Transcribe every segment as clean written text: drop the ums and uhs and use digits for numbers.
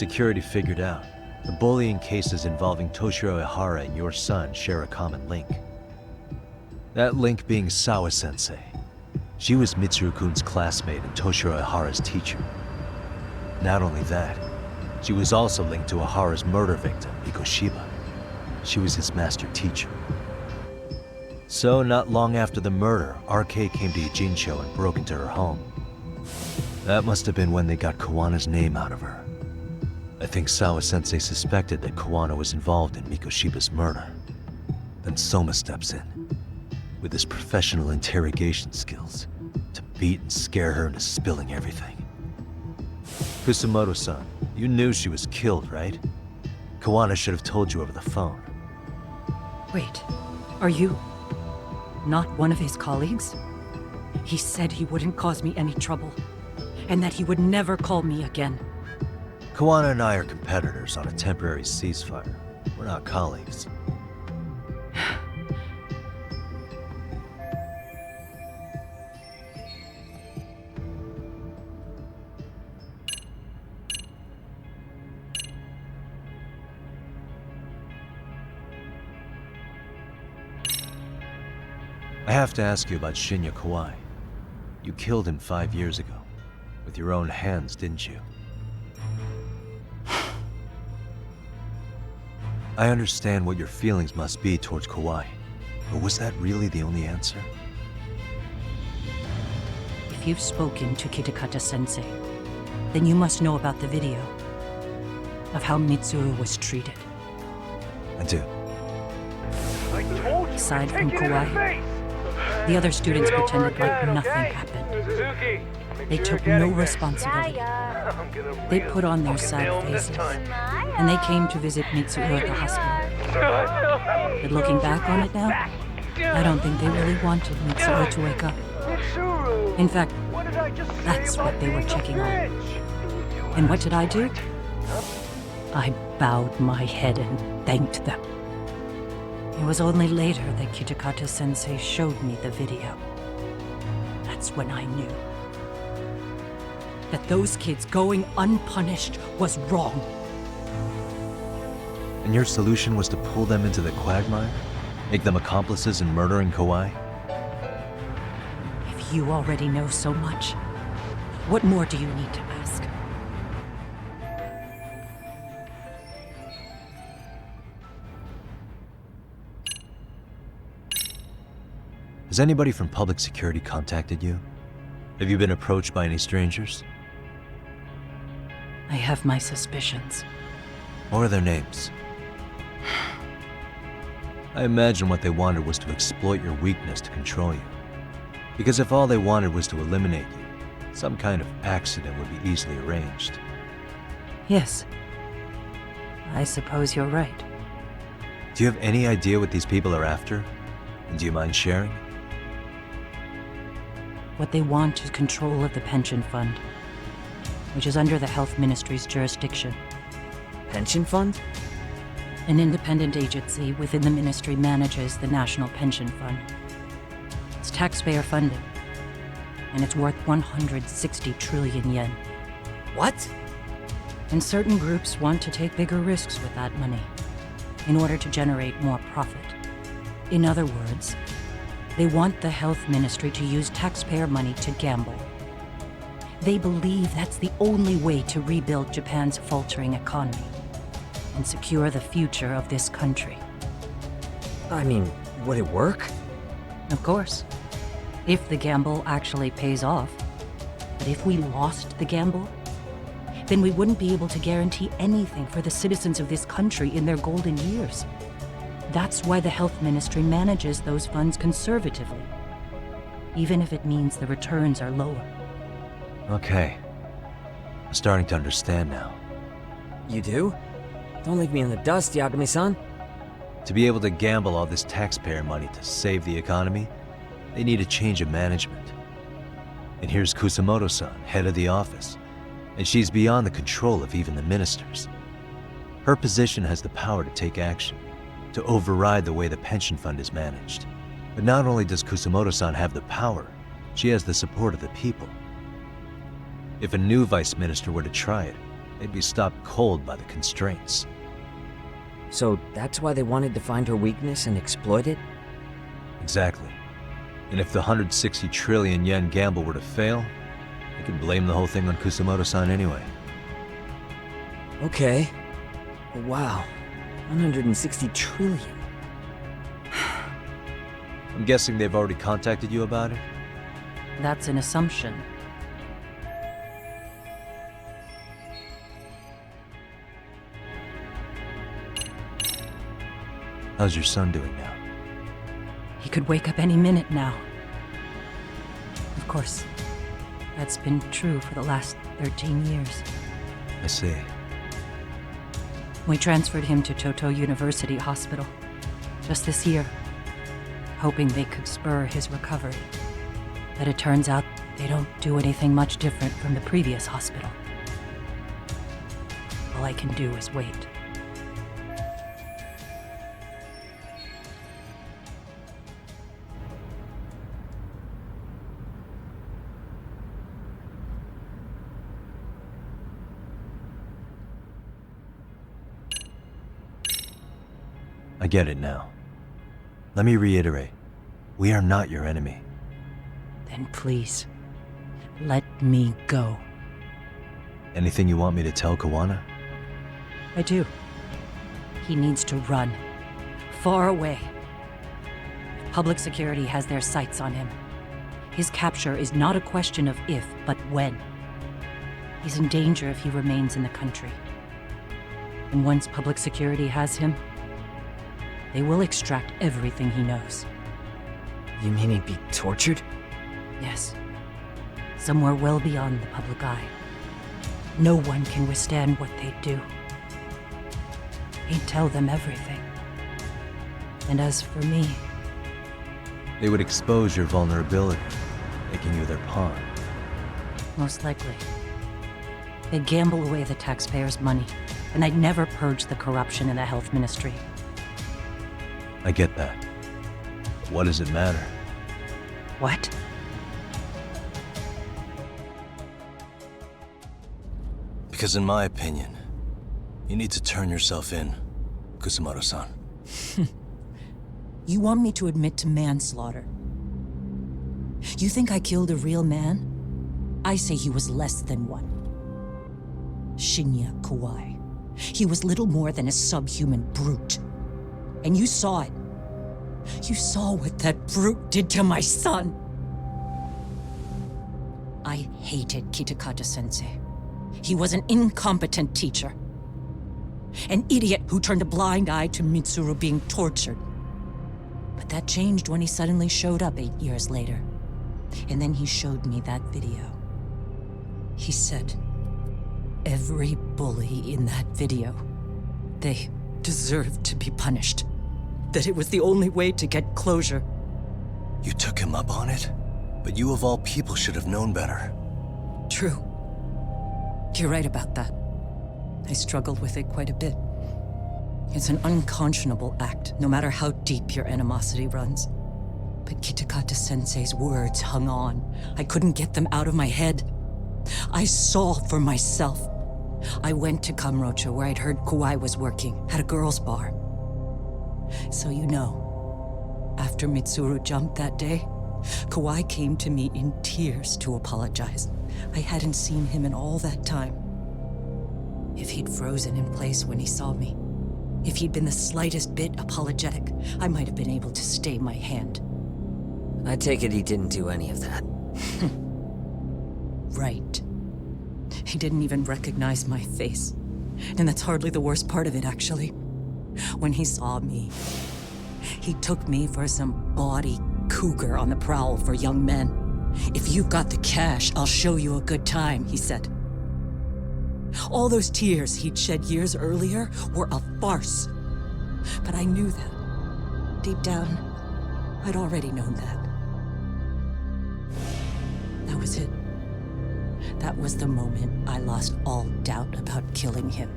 Security figured out the bullying cases involving Toshiro Ihara and your son share a common link. That link being Sawa-sensei. She was Mitsuru-kun's classmate and Toshiro Ihara's teacher. Not only that, she was also linked to Ihara's murder victim, Mikoshiba. She was his master teacher. So, not long after the murder, RK came to Ijincho and broke into her home. That must have been when they got Kawana's name out of her. I think Sawa-sensei suspected that Kawana was involved in Mikoshiba's murder. Then Soma steps in, with his professional interrogation skills, to beat and scare her into spilling everything. Kusumoto-san, you knew she was killed, right? Kawana should have told you over the phone. Wait, are you not one of his colleagues? He said he wouldn't cause me any trouble, and that he would never call me again. Kawana and I are competitors on a temporary ceasefire. We're not colleagues. I have to ask you about Shinya Kawai. You killed him 5 years ago. With your own hands, didn't you? I understand what your feelings must be towards Kawai, but was that really the only answer? If you've spoken to Kitakata-sensei, then you must know about the video of how Mitsuru was treated. I do. Aside from Kawai, the other students pretended like nothing happened. They took no responsibility. They put on their sad faces, and they came to visit Mitsuru at the hospital. But looking back on it now, I don't think they really wanted Mitsuru to wake up. In fact, that's what they were checking on. And what did I do? I bowed my head and thanked them. It was only later that Kitakata-sensei showed me the video. That's when I knew that those kids going unpunished was wrong. And your solution was to pull them into the quagmire? Make them accomplices in murdering Kawai? If you already know so much, what more do you need to ask? Has anybody from public security contacted you? Have you been approached by any strangers? I have my suspicions. What are their names? I imagine what they wanted was to exploit your weakness to control you. Because if all they wanted was to eliminate you, some kind of accident would be easily arranged. Yes. I suppose you're right. Do you have any idea what these people are after? And do you mind sharing? What they want is control of the pension fund, which is under the Health Ministry's jurisdiction. Pension fund? An independent agency within the ministry manages the National Pension Fund. It's taxpayer funded, and it's worth 160 trillion yen. What? And certain groups want to take bigger risks with that money in order to generate more profit. In other words, they want the health ministry to use taxpayer money to gamble. They believe that's the only way to rebuild Japan's faltering economy and secure the future of this country. I mean, would it work? Of course, if the gamble actually pays off. But if we lost the gamble, then we wouldn't be able to guarantee anything for the citizens of this country in their golden years. That's why the health ministry manages those funds conservatively, even if it means the returns are lower. Okay. I'm starting to understand now. You do? Don't leave me in the dust, Yagami-san. To be able to gamble all this taxpayer money to save the economy, they need a change of management. And here's Kusumoto-san, head of the office, and she's beyond the control of even the ministers. Her position has the power to take action, to override the way the pension fund is managed. But not only does Kusumoto-san have the power, she has the support of the people. If a new vice minister were to try it, they'd be stopped cold by the constraints. So that's why they wanted to find her weakness and exploit it? Exactly. And if the 160 trillion yen gamble were to fail, they could blame the whole thing on Kusumoto-san anyway. Okay. Wow. 160 trillion. I'm guessing they've already contacted you about it? That's an assumption. How's your son doing now? He could wake up any minute now. Of course, that's been true for the last 13 years. I see. We transferred him to Toto University Hospital just this year, hoping they could spur his recovery. But it turns out they don't do anything much different from the previous hospital. All I can do is wait. I get it now. Let me reiterate. We are not your enemy. Then please, let me go. Anything you want me to tell Kawana? I do. He needs to run. Far away. Public security has their sights on him. His capture is not a question of if, but when. He's in danger if he remains in the country. And once public security has him, they will extract everything he knows. You mean he'd be tortured? Yes. Somewhere well beyond the public eye. No one can withstand what they do. He'd tell them everything. And as for me, They would expose your vulnerability, making you their pawn. most likely. They'd gamble away the taxpayers' money, and I'd never purge the corruption in the health ministry. I get that. What does it matter? What? Because in my opinion, you need to turn yourself in, Kusumoto-san. You want me to admit to manslaughter? You think I killed a real man? I say he was less than one. Shinya Kawai. He was little more than a subhuman brute. And you saw it. You saw what that brute did to my son. I hated Kitakata-sensei. He was an incompetent teacher. An idiot who turned a blind eye to Mitsuru being tortured. But that changed when he suddenly showed up 8 years later. And then he showed me that video. He said, every bully in that video, they deserved to be punished. That it was the only way to get closure. You took him up on it? But you of all people should have known better. True. You're right about that. I struggled with it quite a bit. It's an unconscionable act, no matter how deep your animosity runs. But Kitakata-sensei's words hung on. I couldn't get them out of my head. I saw for myself. I went to Kamurocho, where I'd heard Kawai was working, at a girls' bar. So you know, after Mitsuru jumped that day, Kawai came to me in tears to apologize. I hadn't seen him in all that time. If he'd frozen in place when he saw me, if he'd been the slightest bit apologetic, I might have been able to stay my hand. I take it he didn't do any of that. Right. He didn't even recognize my face. And that's hardly the worst part of it, actually. When he saw me, he took me for some bawdy cougar on the prowl for young men. If you've got the cash, I'll show you a good time, he said. All those tears he'd shed years earlier were a farce. But I knew that. Deep down, I'd already known that. That was it. That was the moment I lost all doubt about killing him.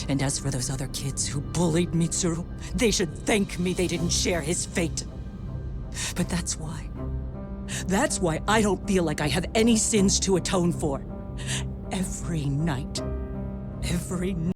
And as for those other kids who bullied Mitsuru, they should thank me they didn't share his fate. But that's why. That's why I don't feel like I have any sins to atone for. Every night, every